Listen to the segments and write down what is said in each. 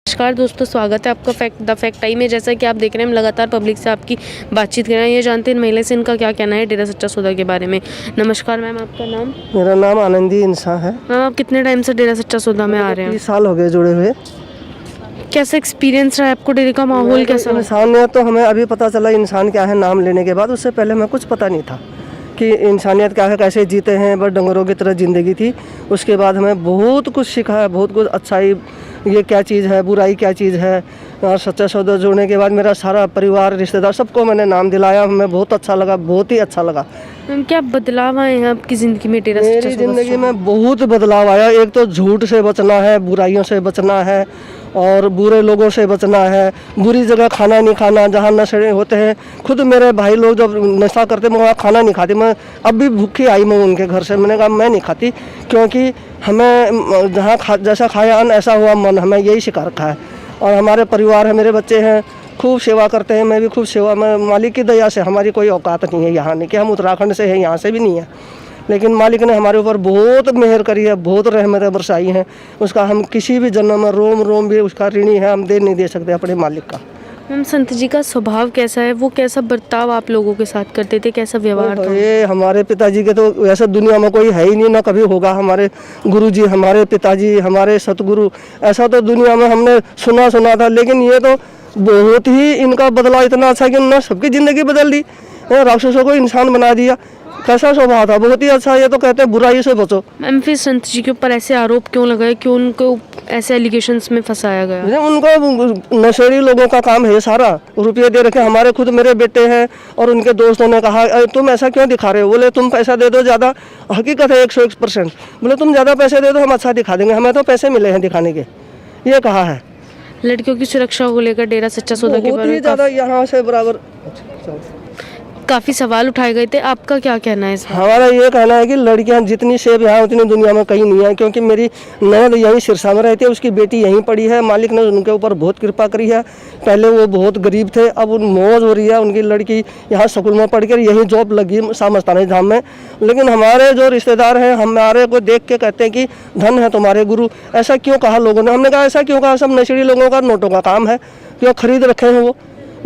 नमस्कार दोस्तों, स्वागत है आपका द फैक्ट टाइम में। जैसा कि आप देख रहे हैं, हम लगातार पब्लिक से आपकी बातचीत कर रहे हैं। ये जानते हैं इन महिला से इनका क्या कहना है डेरा सच्चा सौदा के बारे में। नमस्कार मैम, आपका नाम? मेरा नाम आनंदी इंसान है। मैम, आप कितने टाइम से डेरा सच्चा सौदा में आ रहे हैं? 30 साल हो गए जुड़े हुए। कैसा एक्सपीरियंस रहा आपको? डेरे का माहौल कैसा? इंसान ने तो हमें अभी पता चला इंसान क्या है नाम लेने के बाद। उससे पहले हमें कुछ पता नहीं था कि इंसानियत क्या है, कैसे जीते हैं। बस डंगरों की तरह ज़िंदगी थी। उसके बाद हमें बहुत कुछ सीखा है, बहुत कुछ अच्छाई ये क्या चीज़ है, बुराई क्या चीज़ है। और सच्चा सौदा जुड़ने के बाद मेरा सारा परिवार, रिश्तेदार, सबको मैंने नाम दिलाया। हमें बहुत अच्छा लगा, बहुत ही अच्छा लगा। मैम, क्या बदलाव आए हैं आपकी ज़िंदगी में डेरा सच्चा सौदा? ज़िंदगी में बहुत बदलाव आया। एक तो झूठ से बचना है, बुराइयों से बचना है और बुरे लोगों से बचना है। बुरी जगह खाना नहीं खाना, जहाँ नशे होते हैं। खुद मेरे भाई लोग जब नशा करते, मैं वहाँ खाना नहीं खाती। मैं अब भी भूखी आई मैं उनके घर से। मैंने कहा मैं नहीं खाती, क्योंकि हमें जहाँ जैसा खाया अन्न ऐसा हुआ मन, हमें यही सिखा रखा है। और हमारे परिवार है, मेरे बच्चे हैं, खूब सेवा करते हैं। मैं भी खूब सेवा, मैं मालिक की दया से, हमारी कोई औकात नहीं है यहाँ नहीं कि हम उत्तराखंड से हैं, यहाँ से भी नहीं है, लेकिन मालिक ने हमारे ऊपर बहुत मेहर करी है, बहुत रहमतें बरसाई हैं। उसका हम किसी भी जन्म में रोम रोम भी उसका ऋणी है, हम दे नहीं दे सकते अपने मालिक का। मैम, संत जी का स्वभाव कैसा है? वो कैसा बर्ताव आप लोगों के साथ करते थे? कैसा व्यवहार था? ये हमारे पिताजी के तो ऐसा दुनिया में कोई है ही नहीं, ना कभी होगा। हमारे गुरुजी, हमारे पिताजी, हमारे सतगुरु, ऐसा तो दुनिया में हमने सुना था। लेकिन ये तो बहुत ही इनका बदलाव इतना अच्छा कि उन्होंने सबकी ज़िंदगी बदल दी। राक्षसों को इंसान बना दिया। कैसा स्वभाव था, बहुत ही अच्छा। ये तो कहते हैं बुराई से बचो। मैम, फिर संत जी के ऊपर ऐसे आरोप क्यों लगाए? क्यों उनको ऐसे एलिगेशंस में फंसाया गया? उनको नशेड़ी लोगों का काम है सारा, रुपये दे रखे। हमारे खुद मेरे बेटे हैं और उनके दोस्तों ने कहा तुम ऐसा क्यों दिखा रहे हो? बोले तुम पैसा दे दो ज़्यादा। हकीकत है 101%। बोले तुम ज़्यादा पैसे दे दो, हम अच्छा दिखा देंगे, हमें तो पैसे मिले हैं दिखाने के, ये कहा है। लड़कियों की सुरक्षा को लेकर डेरा सच्चा सौदा के बारे में ज़्यादा यहाँ से बराबर काफ़ी सवाल उठाए गए थे। आपका क्या कहना है इस बारे में? हमारा ये कहना है कि लड़कियां जितनी सेफ यहाँ उतनी दुनिया में कहीं नहीं है। क्योंकि मेरी ननद यहीं सिरसा में रहती है, उसकी बेटी यहीं पड़ी है। मालिक ने उनके ऊपर बहुत कृपा करी है। पहले वो बहुत गरीब थे, अब उन मौज हो रही है। उनकी लड़की यहाँ स्कूल में पढ़ कर यहीं जॉब लगी सामस्तानी धाम में। लेकिन हमारे जो रिश्तेदार हैं हमारे को देख के कहते हैं कि धन है तुम्हारे गुरु। ऐसा क्यों कहा लोगों ने? हमने कहा ऐसा क्यों कहा? सब नशेड़ी लोगों का नोटों का काम है, क्यों खरीद रखे हैं वो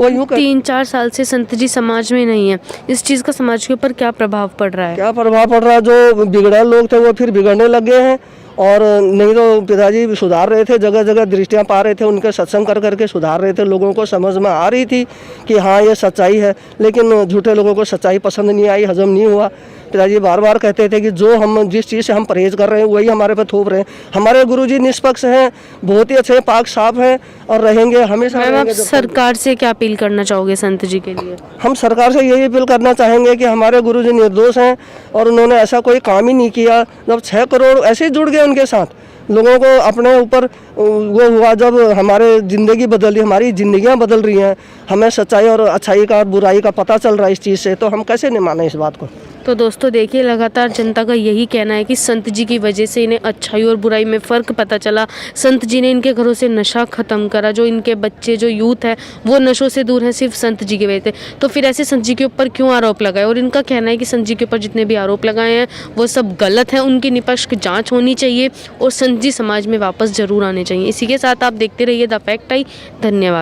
यूँ 3-4 साल से संत जी समाज में नहीं है। इस चीज़ का समाज के ऊपर क्या प्रभाव पड़ रहा है? क्या प्रभाव पड़ रहा है? जो बिगड़े लोग थे वो फिर बिगड़ने लग गए हैं। और नहीं तो पिताजी सुधार रहे थे, जगह जगह दृष्टियाँ पा रहे थे, उनके सत्संग कर करके सुधार रहे थे। लोगों को समझ में आ रही थी कि हाँ ये सच्चाई है। लेकिन झूठे लोगों को सच्चाई पसंद नहीं आई, हजम नहीं हुआ। पिताजी बार बार कहते थे कि जो हम जिस चीज़ से हम परहेज कर रहे हैं वही हमारे पे थोप रहे हैं। हमारे गुरुजी निष्पक्ष हैं, बहुत ही अच्छे, पाक साफ हैं और रहेंगे हमेशा। मैम, आप सरकार से क्या अपील करना चाहोगे संत जी के लिए? हम सरकार से यही अपील करना चाहेंगे कि हमारे गुरुजी निर्दोष हैं और उन्होंने ऐसा कोई काम ही नहीं किया। जब 6 करोड़ ऐसे ही जुड़ गए उनके साथ, लोगों को अपने ऊपर वो हुआ, जब हमारे ज़िंदगी बदली, हमारी ज़िंदगियां बदल रही हैं, हमें सच्चाई और अच्छाई का, बुराई का पता चल रहा है इस चीज़ से, तो हम कैसे नहीं माने इस बात को। तो दोस्तों देखिए, लगातार जनता का यही कहना है कि संत जी की वजह से इन्हें अच्छाई और बुराई में फ़र्क पता चला। संत जी ने इनके घरों से नशा ख़त्म करा। जो इनके बच्चे, जो यूथ है, वो नशों से दूर है सिर्फ संत जी की वजह से। तो फिर ऐसे संत जी के ऊपर क्यों आरोप लगाए? और इनका कहना है कि संत जी के ऊपर जितने भी आरोप लगाए हैं वो सब गलत हैं, उनकी निष्पक्ष जाँच होनी चाहिए और संत जी समाज में वापस ज़रूर आने चाहिए। इसी के साथ आप देखते रहिए द फैक्ट आई। धन्यवाद।